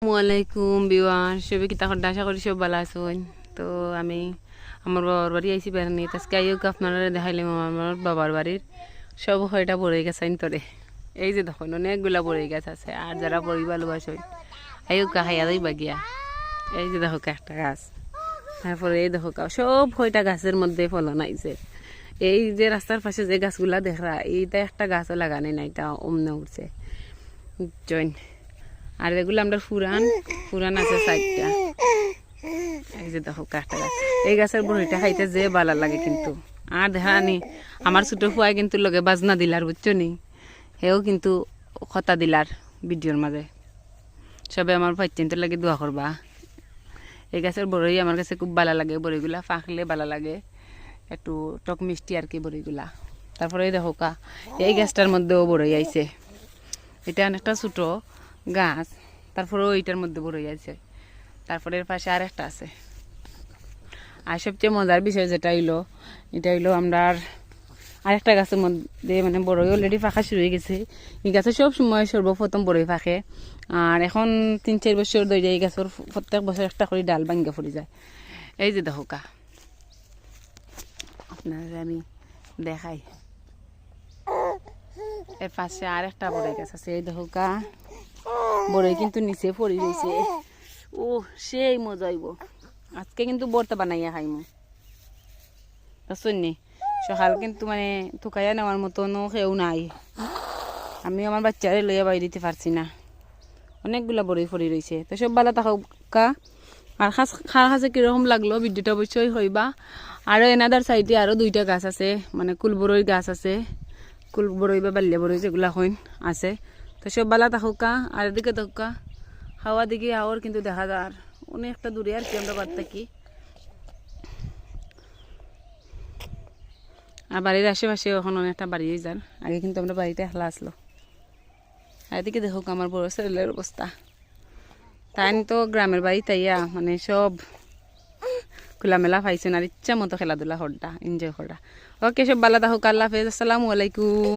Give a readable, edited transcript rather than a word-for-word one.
আসসালামু আলাইকুম বিওয়ার সবে কিতা করতে আশা করি সব ভালো আছেন। তো আমি আমার বাবার বাড়ি আইসি বেড়ানি আজকে আইয়োক আপনারা দেখাইলাম আমার বাবার বাড়ির সব হয়টা পড়ে গেছে তোরে। এই যে দেখুন অনেকগুলা পড়ে গেছে আছে আর যারা পড়ি ভালোবাসেন আইয়োক খাইয়া দেই বাগিয়া। এই যে দেখো একটা গাছ, তারপরে এই দেখো সব হয়টা গাছের মধ্যে ফলন আইছে। এই যে রাস্তার পাশে যে গাছগুলা দেখা এইটা একটা গাছও লাগানি না, এটা অমনে উঠছে জয়েন। আর এগুলো আমরা পুরান আছে 4টা। এই যে দেখো কাঠটা গাছ, এই গাছের বড়িটা খাইতে যে ভালো লাগে কিন্তু। আর দেখা নি আমার ছোট ফুয়াই কিন্তু লগে বাজনা দিলার বুঝছো নি, হেও কিন্তু কথা দিলার ভিডিওর মাঝে। সবে আমার ভাইচিন্তার লাগে দোয়া করবা। এই গাছের বড়ি আমার কাছে খুব ভালো লাগে, বড়িগুলা পাকলে ভালো লাগে, একটু টক মিষ্টি আর কি বড়িগুলা। তারপরে দেখো এই গাছটার মধ্যেও বড়ই আইছে, এটা অনেকটা ছোট গাছ, তারপরে ওইটার মধ্যে বড়ই আছে। তারপরে এর পাশে আর একটা আছে। আর সবচেয়ে মজার বিষয় যেটা হইলো, এটা হইলো আমরা আরেকটা গাছের মধ্যে মানে বড়ই অলরেডি পাকা শুরু হয়ে গেছে। এই গাছে সব সময় সর্বপ্রথম বড়ই পাকে। আর এখন 3-4 বছর ধরে এই গাছের প্রত্যেক বছর একটা করে ডাল ভাঙ্গা পড়ে যায়। এই যে দেখো আপনারা আমি দেখাই, এর পাশে আর একটা বড়ই গাছ আছে। এই দেখো বড়ই কিন্তু নিচে পড়ে রয়েছে। ও সেই মজা হইব আজকে কিন্তু বর্তা বানাইয়া খাইমু শুননি। সকাল কিন্তু মানে থুকাইয়া নেওয়ার মতনও কেউ নাই, আমি আমার বাচ্চারে লইয়া বাড়ি দিতে পারছি না, অনেকগুলা বড়ই পড়ে রয়েছে। তো সব ভালো থাকা। আর খার কাছে কিরকম লাগলো ভিডিওটা অবশ্যই হইবা। আরও এনাদার সাইডে আরও 2টা গাছ আছে, মানে কুলবরই গাছ আছে, কুলবরই বা বাল্যা বরই যেগুলা হইন আছে। তো সব ভালো থাকা। আর এদিকে থাকা হাওয়া দিকে হাওয়ার কিন্তু দেখা যায় অনেকটা দূরে আর কি আমরা বাদ থাকি। আর বাড়ির আশেপাশে এখন অনেকটা বাড়িয়ে যান, আগে কিন্তু আমরা বাড়িতে একলা আসলো। আর এদিকে দেখো আমার বড় ছেলের অবস্থা, তাই তো গ্রামের বাড়ি তাইয়া মানে সব খোলামেলা পাইছেন আর ইচ্ছা মতো খেলাধুলা করা, এনজয় করা। ওকে সব ভালো থাকুক, আল্লাহ হাফেজ, আসসালামু আলাইকুম।